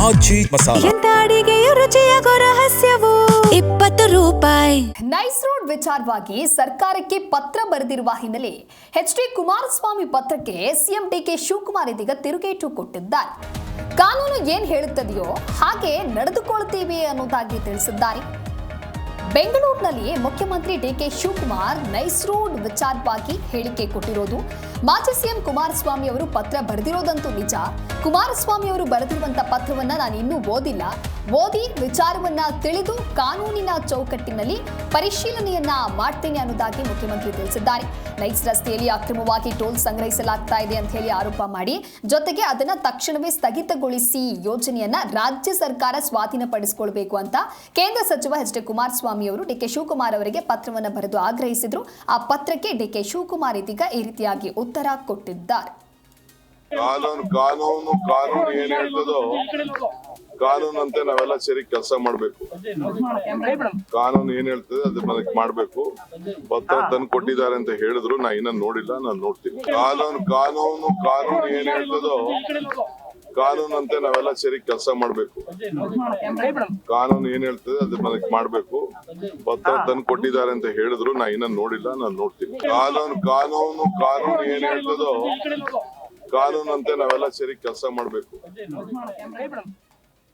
ಆಚಿ ಮಸಾಲ. ಎಂತ ಅಡಿಗೆಯ ರುಚಿಯಾಗೋ ರಹಸ್ಯವು 20 ರೂಪಾಯಿ. Nice road ವಿಚಾರವಾಗಿ ಸರ್ಕಾರಕ್ಕೆ ಪತ್ರ ಬರೆದಿರುವ ಹಿನ್ನೆಲೆ ಎಚ್.ಡಿ. ಕುಮಾರಸ್ವಾಮಿ ಪತ್ರಕ್ಕೆ ಸಿಎಂ ಡಿ.ಕೆ. ಶಿವಕುಮಾರ್ ಇದೀಗ ತಿರುಗೇಟು ಕೊಟ್ಟಿದ್ದಾರೆ. ಕಾನೂನು ಏನ್ ಹೇಳುತ್ತದೆಯೋ ಹಾಗೆ ನಡೆದುಕೊಳ್ಳುತ್ತೇವೆ ಅನ್ನೋದಾಗಿ ತಿಳಿಸಿದ್ದಾರೆ. ಬೆಂಗಳೂರಿನಲ್ಲಿ ಮುಖ್ಯಮಂತ್ರಿ ಡಿ.ಕೆ. ಶಿವಕುಮಾರ್ ನೈಸ್ ರೋಡ್ ವಿಚಾರವಾಗಿ ಹೇಳಿಕೆ ಕೊಟ್ಟಿರೋದು. ಮಾಜಿ ಸಿಎಂ ಕುಮಾರಸ್ವಾಮಿ ಅವರು ಪತ್ರ ಬರೆದಿರೋದಂತೂ ನಿಜ. ಕುಮಾರಸ್ವಾಮಿ ಅವರು ಬರೆದಿರುವಂತ ಪತ್ರವನ್ನ ನಾನು ಇನ್ನೂ ಓದಿ ವಿಚಾರವನ್ನ ತಿಳಿದು ಕಾನೂನಿನ ಚೌಕಟ್ಟಿನಲ್ಲಿ ಪರಿಶೀಲನೆಯನ್ನ ಮಾಡ್ತೇನೆ ಅನ್ನೋದಾಗಿ ಮುಖ್ಯಮಂತ್ರಿ ತಿಳಿಸಿದ್ದಾರೆ. ನೈಸ್ ರಸ್ತೆಯಲ್ಲಿ ಅಕ್ರಮವಾಗಿ ಟೋಲ್ ಸಂಗ್ರಹಿಸಲಾಗ್ತಾ ಇದೆ ಅಂತ ಹೇಳಿ ಆರೋಪ ಮಾಡಿ ಜೊತೆಗೆ ಅದನ್ನ ತಕ್ಷಣವೇ ಸ್ಥಗಿತಗೊಳಿಸಿ ಯೋಜನೆಯನ್ನ ರಾಜ್ಯ ಸರ್ಕಾರ ಸ್ವಾಧೀನಪಡಿಸಿಕೊಳ್ಳಬೇಕು ಅಂತ ಕೇಂದ್ರ ಸಚಿವ ಎಚ್.ಡಿ. ಕುಮಾರಸ್ವಾಮಿ ಅವರು ಡಿ.ಕೆ. ಶಿವಕುಮಾರ್ ಅವರಿಗೆ ಪತ್ರವನ್ನು ಬರೆದು ಆಗ್ರಹಿಸಿದ್ರು. ಆ ಪತ್ರಕ್ಕೆ ಡಿ.ಕೆ. ಶಿವಕುಮಾರ್ ಇದೀಗ ಈ ರೀತಿಯಾಗಿ ಉತ್ತರ ಕೊಟ್ಟಿದ್ದಾರೆ. ಕಾನೂನು ಏನ್ ಹೇಳ್ತದೋ ಕಾನೂನಂತೆ ನಾವೆಲ್ಲ ಸೇರಿ ಕೆಲಸ ಮಾಡ್ಬೇಕು. ಕಾನೂನು ಏನ್ ಹೇಳ್ತದೆ ಅದನ್ನ ಮಾಡ್ಬೇಕು. ಪತ್ರ ತಂದು ಕೊಟ್ಟಿದ್ದಾರೆ ಅಂತ ಹೇಳಿದ್ರು ನಾ ಇನ್ನ ನೋಡಿಲ್ಲ, ನಾನು ನೋಡ್ತೀನಿ. ಕಾನೂನು ಏನ್ ಹೇಳ್ತದೋ ಕಾನೂನಂತೆ ನಾವೆಲ್ಲ ಸೇರಿ ಕೆಲಸ ಮಾಡ್ಬೇಕು. ಕಾನೂನು ಏನ್ ಹೇಳ್ತದೆ ಅದನ್ನ ಮಾಡ್ಬೇಕು. ಪತ್ರ ತಂದು ಕೊಟ್ಟಿದ್ದಾರೆ ಅಂತ ಹೇಳಿದ್ರು ನಾ ಇನ್ನ ನೋಡಿಲ್ಲ, ನಾನು ನೋಡ್ತೀನಿ. ಕಾನೂನು ಏನ್ ಹೇಳ್ತದೋ ಕಾನೂನಂತೆ ನಾವೆಲ್ಲ ಸೇರಿ ಕೆಲಸ ಮಾಡ್ಬೇಕು.